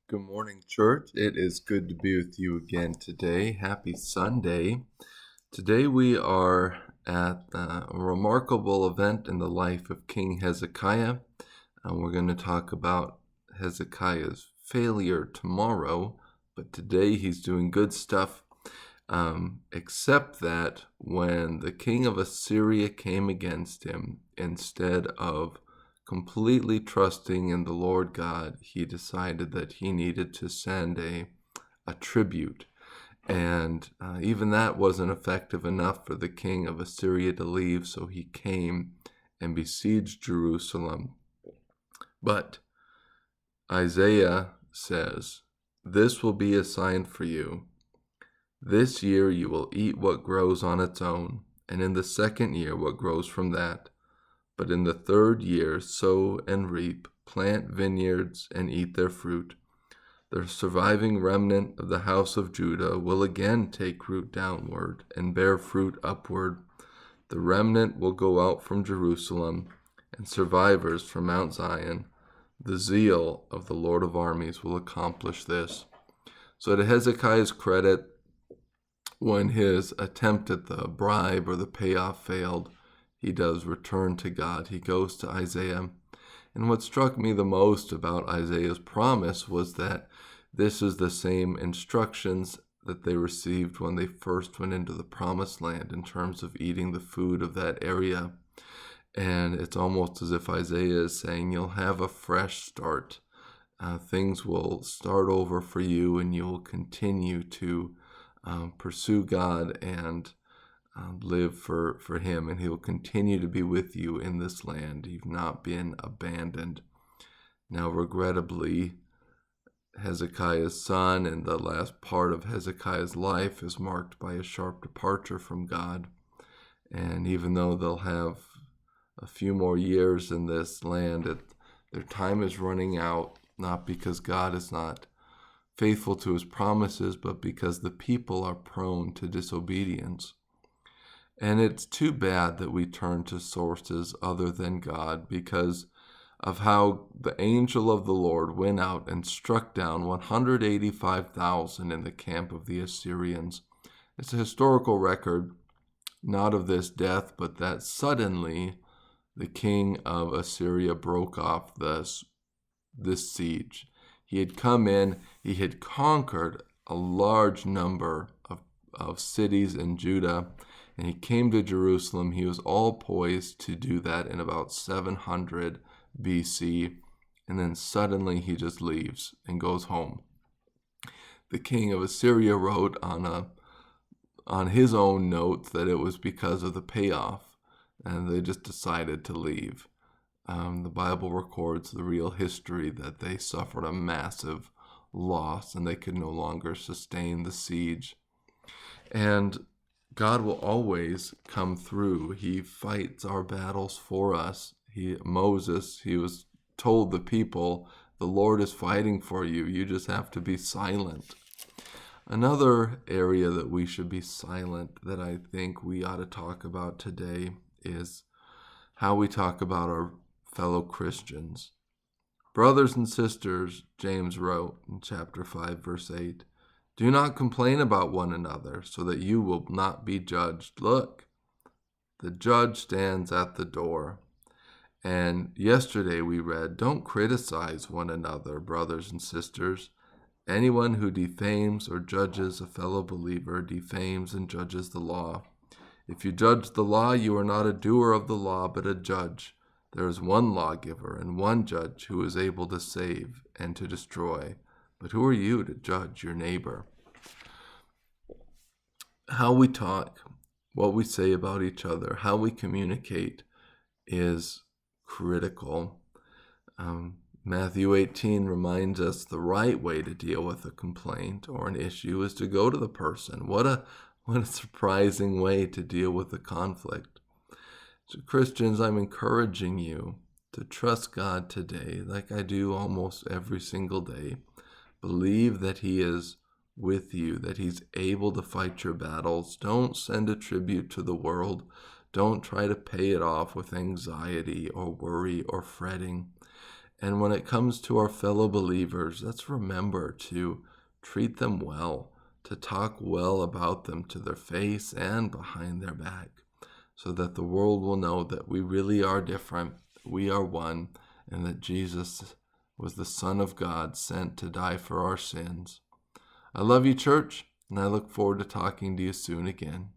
Good morning, church. It is good to be with you again today. Happy Sunday. Today we are at a remarkable event in the life of King Hezekiah. We're going to talk about Hezekiah's failure tomorrow, but today he's doing good stuff, except that when the king of Assyria came against him, instead of completely trusting in the Lord God, he decided that he needed to send a tribute. And even that wasn't effective enough for the king of Assyria to leave, so he came and besieged Jerusalem. But Isaiah says, "This will be a sign for you. This year you will eat what grows on its own, and in the second year what grows from that. But in the third year, sow and reap, plant vineyards and eat their fruit. The surviving remnant of the house of Judah will again take root downward and bear fruit upward. The remnant will go out from Jerusalem, and survivors from Mount Zion. The zeal of the Lord of armies will accomplish this." So to Hezekiah's credit, when his attempt at the bribe or the payoff failed, he does return to God. He goes to Isaiah. And what struck me the most about Isaiah's promise was that this is the same instructions that they received when they first went into the promised land in terms of eating the food of that area. And it's almost as if Isaiah is saying, you'll have a fresh start. Things will start over for you, and you'll continue to pursue God and live for him, and he will continue to be with you in this land. You've not been abandoned. Now, regrettably, Hezekiah's son and the last part of Hezekiah's life is marked by a sharp departure from God. And even though they'll have a few more years in this land, their time is running out, not because God is not faithful to his promises, but because the people are prone to disobedience. And it's too bad that we turn to sources other than God, because of how the angel of the Lord went out and struck down 185,000 in the camp of the Assyrians. It's a historical record, not of this death, but that suddenly the king of Assyria broke off this siege. He had come in, he had conquered a large number of cities in Judah, and he came to Jerusalem. He was all poised to do that in about 700 BC, and then suddenly he just leaves and goes home. The king of Assyria wrote on his own notes that it was because of the payoff, and they just decided to leave. The Bible records the real history that they suffered a massive loss and they could no longer sustain the siege. And God will always come through. He fights our battles for us. Moses, he was told the people, the Lord is fighting for you. You just have to be silent. Another area that we should be silent that I think we ought to talk about today is how we talk about our fellow Christians. "Brothers and sisters," James wrote in chapter 5, verse 8, "do not complain about one another so that you will not be judged. Look, the judge stands at the door." And yesterday we read, "Don't criticize one another, brothers and sisters. Anyone who defames or judges a fellow believer defames and judges the law. If you judge the law, you are not a doer of the law, but a judge. There is one lawgiver and one judge who is able to save and to destroy. But who are you to judge your neighbor?" How we talk, what we say about each other, how we communicate is critical. Matthew 18 reminds us the right way to deal with a complaint or an issue is to go to the person. What a surprising way to deal with a conflict. So Christians, I'm encouraging you to trust God today, like I do almost every single day. Believe that he is with you, that he's able to fight your battles. Don't send a tribute to the world. Don't try to pay it off with anxiety or worry or fretting. And when it comes to our fellow believers, let's remember to treat them well, to talk well about them to their face and behind their back, so that the world will know that we really are different, we are one, and that Jesus was the Son of God sent to die for our sins. I love you, church, and I look forward to talking to you soon again.